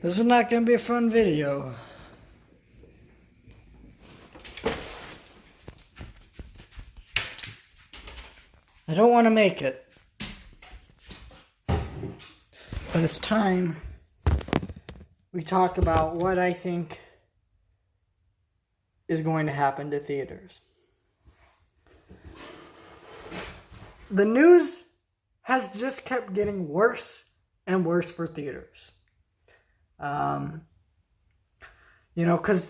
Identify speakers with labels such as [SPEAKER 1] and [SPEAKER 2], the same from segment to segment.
[SPEAKER 1] This is not going to be a fun video. I don't want to make it. But it's time we talk about what I think is going to happen to theaters. The news has just kept getting worse and worse for theaters. Because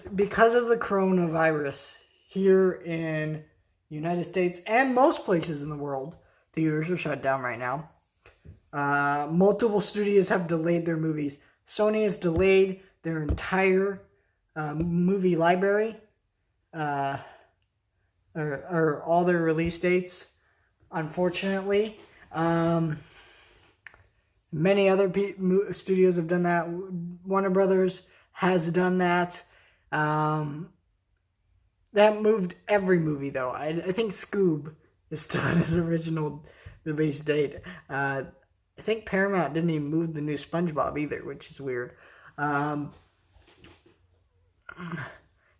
[SPEAKER 1] of the coronavirus here in the United States and most places in the world, theaters are shut down right now. Multiple studios have delayed their movies. Sony has delayed their entire movie library, or all their release dates, unfortunately. Many other studios have done that. Warner Brothers has done that. That moved every movie, though. I think Scoob is still on his original release date. I think Paramount didn't even move the new SpongeBob either, which is weird.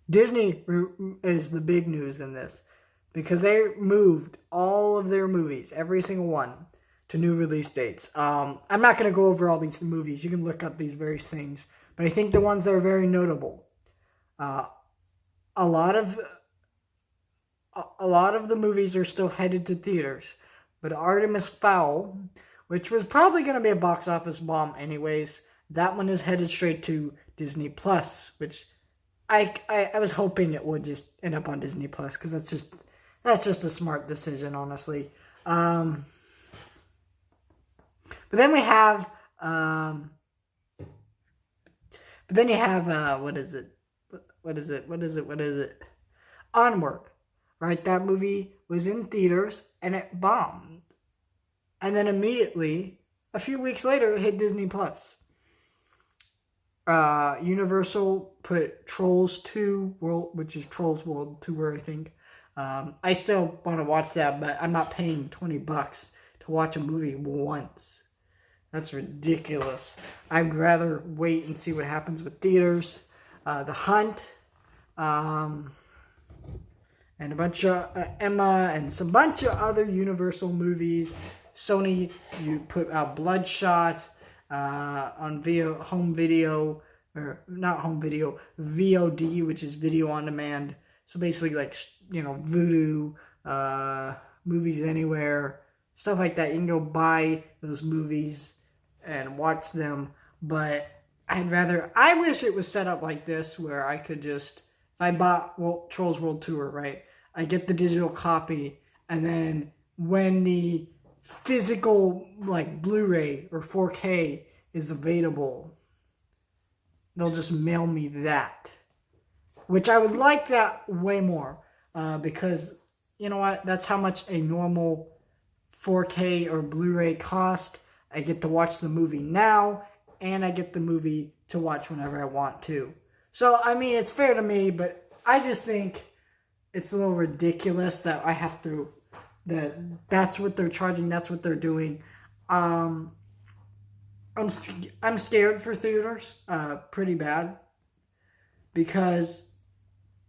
[SPEAKER 1] Disney is the big news in this, because they moved all of their movies, every single one, to new release dates. I'm not going to go over all these movies. You can look up these various things. But I think the ones that are very notable, a lot of the movies are still headed to theaters. But Artemis Fowl, which was probably going to be a box office bomb anyways, that one is headed straight to Disney Plus, which I was hoping it would just end up on Disney Plus, because that's just a smart decision, honestly. But then we have, what is it? Onward, right? That movie was in theaters and it bombed. And then immediately, a few weeks later, it hit Disney Plus. Universal put Trolls 2 World, which is Trolls World Tour, I think. I still want to watch that, but I'm not paying $20 to watch a movie once. That's ridiculous. I'd rather wait and see what happens with theaters. The Hunt, and a bunch of Emma, and some bunch of other Universal movies. Sony, you put out Bloodshot on home video, or not home video, VOD, which is video on demand. So basically, like, Vudu, Movies Anywhere, stuff like that. You can go buy those movies and watch them, but I wish it was set up like this, where I could just, if I bought Trolls World Tour, right, I get the digital copy, and then when the physical, like, Blu-ray or 4K is available, they'll just mail me that, which I would like that way more, because, you know what, that's how much a normal 4K or Blu-ray cost. I get to watch the movie now, and I get the movie to watch whenever I want to. So, I mean, it's fair to me, but I just think it's a little ridiculous that I have to, that's what they're charging, that's what they're doing. I'm scared for theaters, pretty bad, because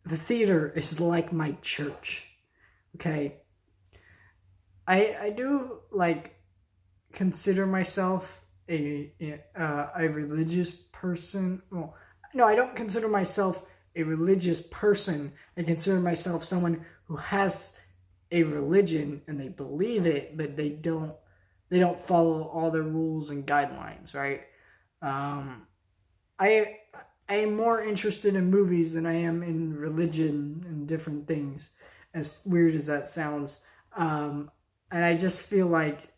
[SPEAKER 1] the theater is like my church, okay? I do, like, consider myself a religious person. Well, no, I don't consider myself a religious person. I consider myself someone who has a religion and they believe it, but they don't follow all the rules and guidelines, right? I am more interested in movies than I am in religion and different things, as weird as that sounds. And I just feel like,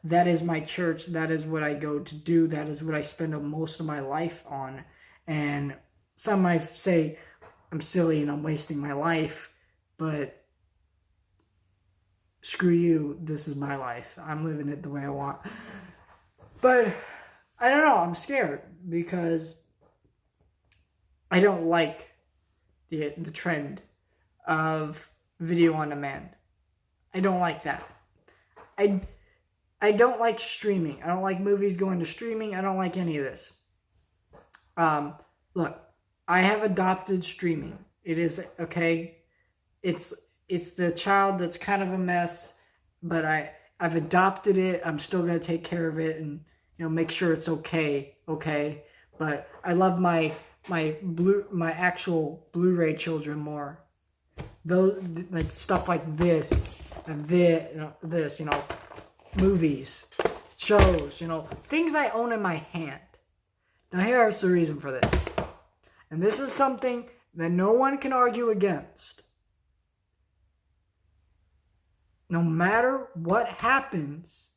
[SPEAKER 1] that is my church. That is what I go to do. That is what I spend most of my life on. And some might say I'm silly and I'm wasting my life, but screw you. This is my life. I'm living it the way I want. But I don't know. I'm scared because I don't like the trend of video on demand. I don't like that. I don't like streaming. I don't like movies going to streaming. I don't like any of this. Look, I have adopted streaming. It is okay. It's it's the child that's kind of a mess, but I've adopted it. I'm still gonna take care of it and make sure it's okay. Okay, but I love my actual Blu-ray children more. Those like stuff like this and this movies, shows, things I own in my hand. Now here's the reason for this. And this is something that no one can argue against. No matter what happens,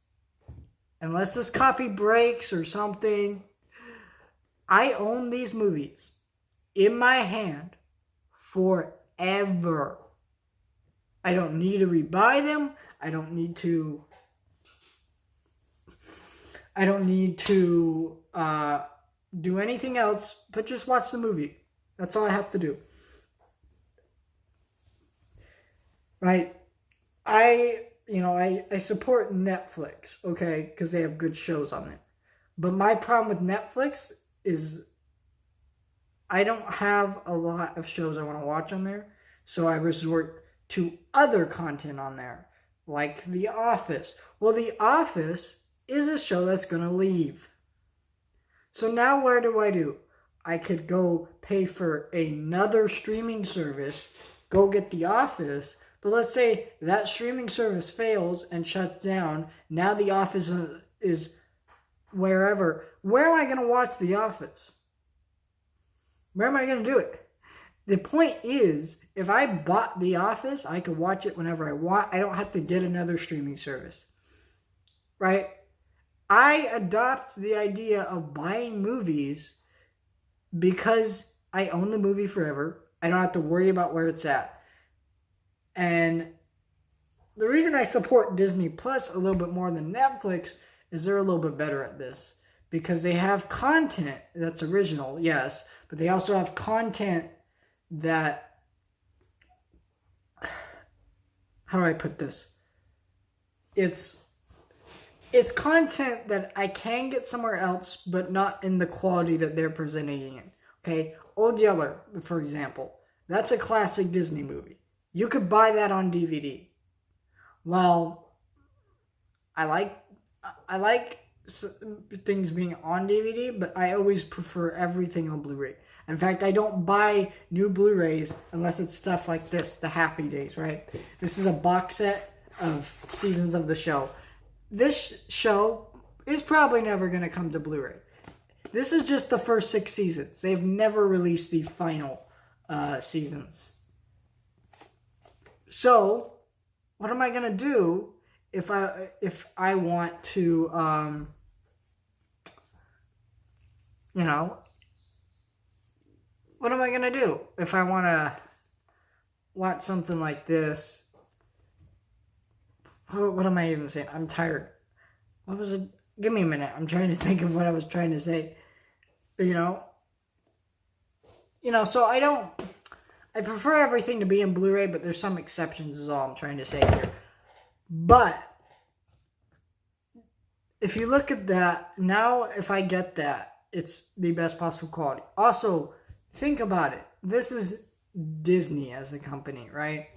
[SPEAKER 1] unless this copy breaks or something, I own these movies in my hand forever. I don't need to rebuy them. I don't need to do anything else but just watch the movie. That's all I have to do. Right? I support Netflix, okay, because they have good shows on it. But my problem with Netflix is I don't have a lot of shows I want to watch on there, so I resort to other content on there, like The Office. Well, The Office is a show that's going to leave. So now what do? I could go pay for another streaming service, go get The Office, but let's say that streaming service fails and shuts down. Now The Office is wherever. Where am I going to watch The Office? Where am I going to do it? The point is, if I bought The Office, I could watch it whenever I want. I don't have to get another streaming service. Right? I adopt the idea of buying movies because I own the movie forever. I don't have to worry about where it's at. And the reason I support Disney Plus a little bit more than Netflix is they're a little bit better at this. Because they have content that's original, yes, but they also have content that, how do I put this? It's content that I can get somewhere else, but not in the quality that they're presenting it. Okay, Old Yeller, for example, that's a classic Disney movie. You could buy that on DVD. Well, I like things being on DVD, but I always prefer everything on Blu-ray. In fact, I don't buy new Blu-rays unless it's stuff like this, the Happy Days, right? This is a box set of seasons of the show. This show is probably never going to come to Blu-ray. This is just the first 6 seasons. They've never released the final seasons. So, what am I going to do if I want to, what am I going to do if I want to watch something like this? What am I even saying? I'm tired. What was it? Give me a minute. I'm trying to think of what I was trying to say. So I prefer everything to be in Blu-ray, but there's some exceptions is all I'm trying to say here. But if you look at that, now if I get that, it's the best possible quality. Also, think about it. This is Disney as a company, right?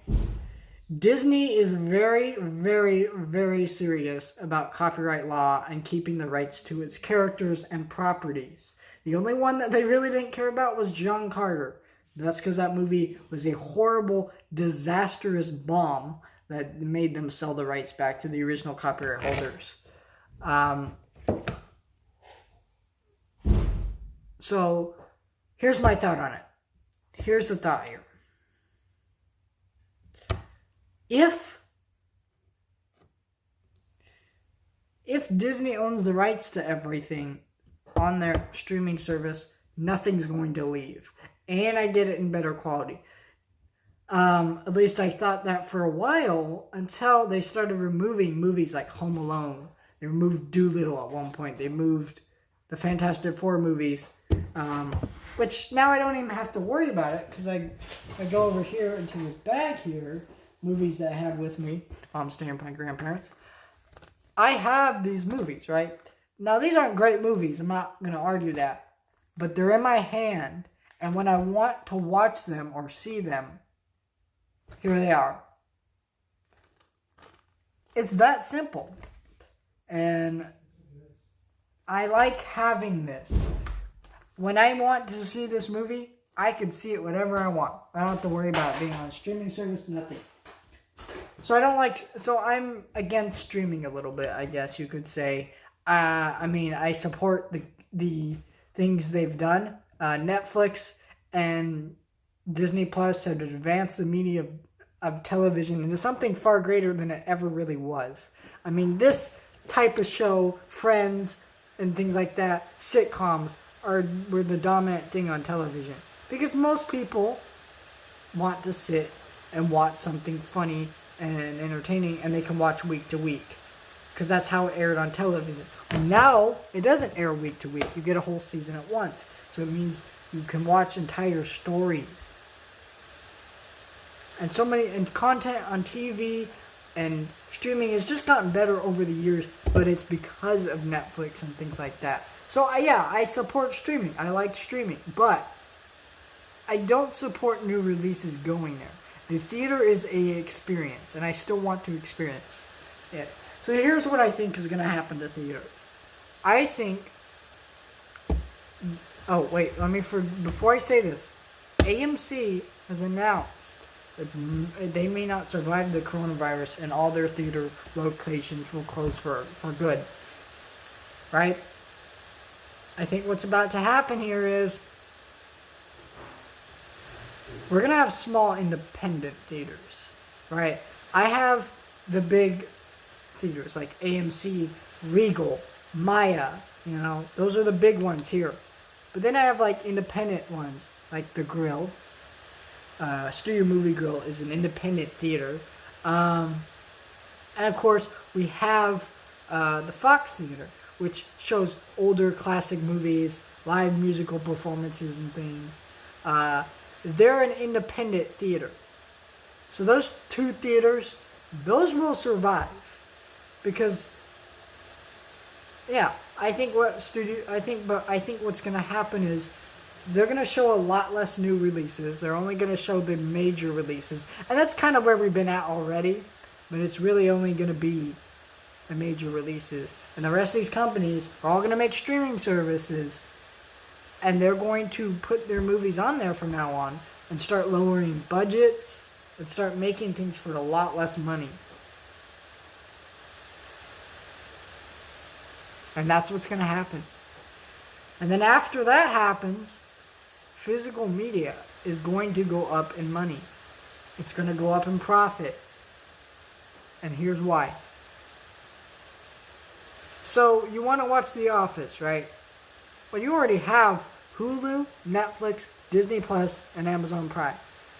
[SPEAKER 1] Disney is very, very, very serious about copyright law and keeping the rights to its characters and properties. The only one that they really didn't care about was John Carter. That's because that movie was a horrible, disastrous bomb that made them sell the rights back to the original copyright holders. So, here's my thought on it. Here's the thought here. If Disney owns the rights to everything on their streaming service, nothing's going to leave. And I get it in better quality. At least I thought that for a while until they started removing movies like Home Alone. They removed Dolittle at one point. They moved the Fantastic Four movies. Which now I don't even have to worry about it because I go over here into this bag here. Movies that I have with me. I'm staying with my grandparents. I have these movies, right? Now, these aren't great movies. I'm not going to argue that. but they're in my hand, and when I want to watch them or see them, here they are. It's that simple. And I like having this. When I want to see this movie, I can see it whenever I want. I don't have to worry about it being on a streaming service, nothing. So I'm against streaming a little bit, I guess you could say. I support the things they've done. Netflix and Disney Plus have advanced the media of television into something far greater than it ever really was. I mean, this type of show, Friends and things like that, sitcoms were the dominant thing on television. Because most people want to sit and watch something funny and entertaining, and they can watch week to week. Because that's how it aired on television. Now, it doesn't air week to week. You get a whole season at once. So it means you can watch entire stories. And so many, and content on TV and streaming has just gotten better over the years, but it's because of Netflix and things like that. So I support streaming. I like streaming, but I don't support new releases going there. The theater is a experience, and I still want to experience it. So here's what I think is going to happen to theaters. I think. Oh wait, before I say this, AMC has announced that they may not survive the coronavirus, and all their theater locations will close for good. Right? I think what's about to happen here is we're going to have small independent theaters, right? I have the big theaters like AMC, Regal, Maya, those are the big ones here. But then I have like independent ones like The Grill. Studio Movie Grill is an independent theater. And of course, we have the Fox Theater, which shows older classic movies, live musical performances and things. They're an independent theater. So those two theaters, those will survive. Because, I think what's going to happen is they're going to show a lot less new releases. They're only going to show the major releases. And that's kind of where we've been at already. But it's really only going to be the major releases. And the rest of these companies are all going to make streaming services. And they're going to put their movies on there from now on. And start lowering budgets. And start making things for a lot less money. And that's what's going to happen. And then after that happens, physical media is going to go up in money. It's going to go up in profit. And here's why. So you want to watch The Office, right? Well, you already have Hulu, Netflix, Disney Plus, and Amazon Prime.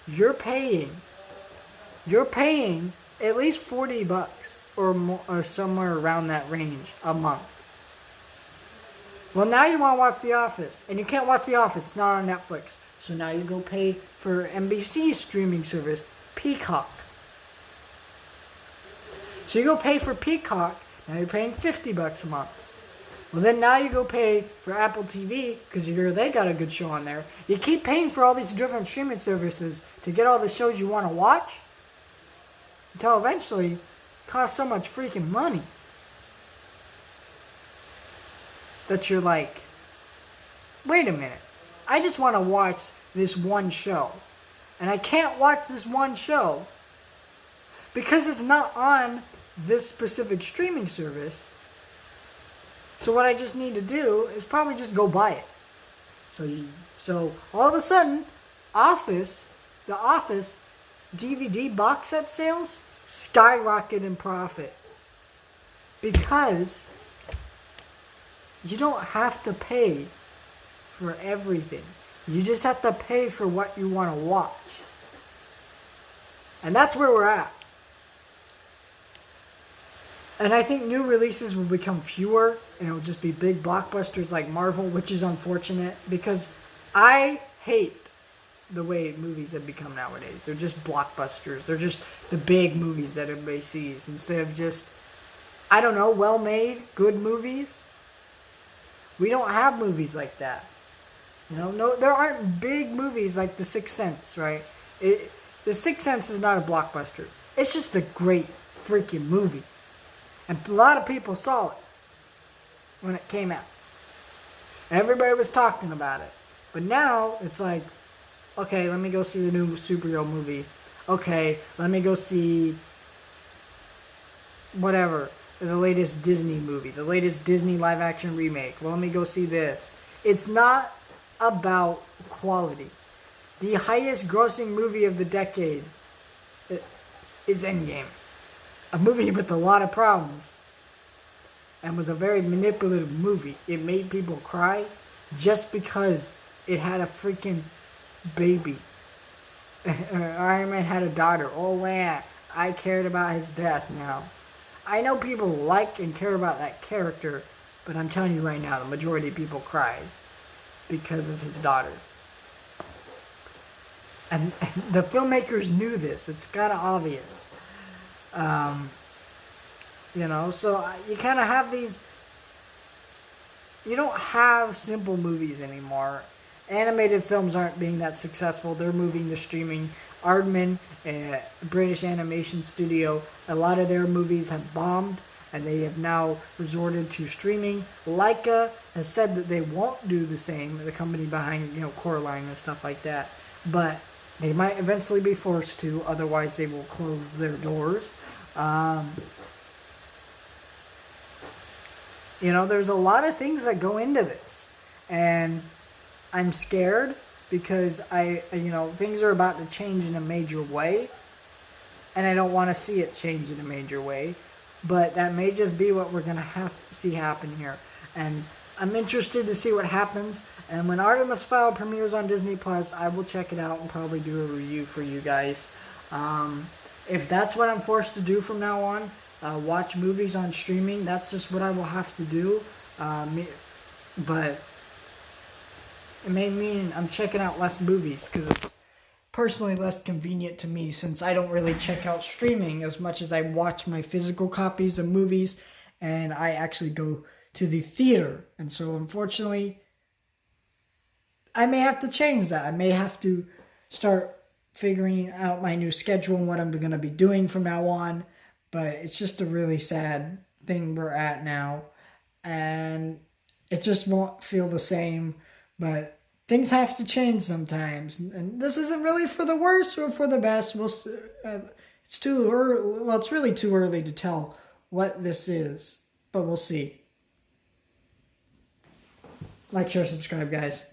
[SPEAKER 1] You're paying at least $40 or more, or somewhere around that range a month. Well, now you want to watch The Office, and you can't watch The Office. It's not on Netflix. So now you go pay for NBC's streaming service, Peacock. So you go pay for Peacock, now you're paying $50 a month. Well, then now you go pay for Apple TV, because you hear they got a good show on there. You keep paying for all these different streaming services to get all the shows you want to watch, until eventually it costs so much freaking money that you're like, wait a minute, I just want to watch this one show. And I can't watch this one show because it's not on this specific streaming service. So what I just need to do is probably just go buy it. So all of a sudden, the Office DVD box set sales skyrocket in profit. Because you don't have to pay for everything. You just have to pay for what you want to watch. And that's where we're at. And I think new releases will become fewer, and it'll just be big blockbusters like Marvel, which is unfortunate because I hate the way movies have become nowadays. They're just blockbusters. They're just the big movies that everybody sees instead of just, I don't know, well-made, good movies. We don't have movies like that. You know, no, there aren't big movies like The Sixth Sense, right? The Sixth Sense is not a blockbuster. It's just a great freaking movie. And a lot of people saw it when it came out. Everybody was talking about it. But now it's like, okay, let me go see the new superhero movie. Okay, let me go see whatever, the latest Disney movie, the latest Disney live action remake. Well, let me go see this. It's not about quality. The highest grossing movie of the decade is Endgame. A movie with a lot of problems. And was a very manipulative movie. It made people cry just because it had a freaking baby. Iron Man had a daughter. Oh man, I cared about his death now. I know people like and care about that character, but I'm telling you right now, the majority of people cried because of his daughter. And the filmmakers knew this. It's kind of obvious. You know, so you kind of have these... You don't have simple movies anymore. Animated films aren't being that successful. They're moving to streaming. Aardman, a British animation studio, a lot of their movies have bombed, and they have now resorted to streaming. Laika has said that they won't do the same, the company behind, you know, Coraline and stuff like that. But they might eventually be forced to, otherwise they will close their doors. You know, there's a lot of things that go into this. And I'm scared because things are about to change in a major way. And I don't want to see it change in a major way. But that may just be what we're going to see happen here. And I'm interested to see what happens. And when Artemis Fowl premieres on Disney Plus, I will check it out and probably do a review for you guys. If that's what I'm forced to do from now on, watch movies on streaming, that's just what I will have to do. But it may mean I'm checking out less movies because it's personally less convenient to me, since I don't really check out streaming as much as I watch my physical copies of movies, and I actually go to the theater. And so unfortunately, I may have to change that. I may have to start figuring out my new schedule and what I'm going to be doing from now on. But it's just a really sad thing we're at now. And it just won't feel the same. But things have to change sometimes. And this isn't really for the worst or for the best. It's too early. Well, it's really too early to tell what this is. But we'll see. Like, share, subscribe, guys.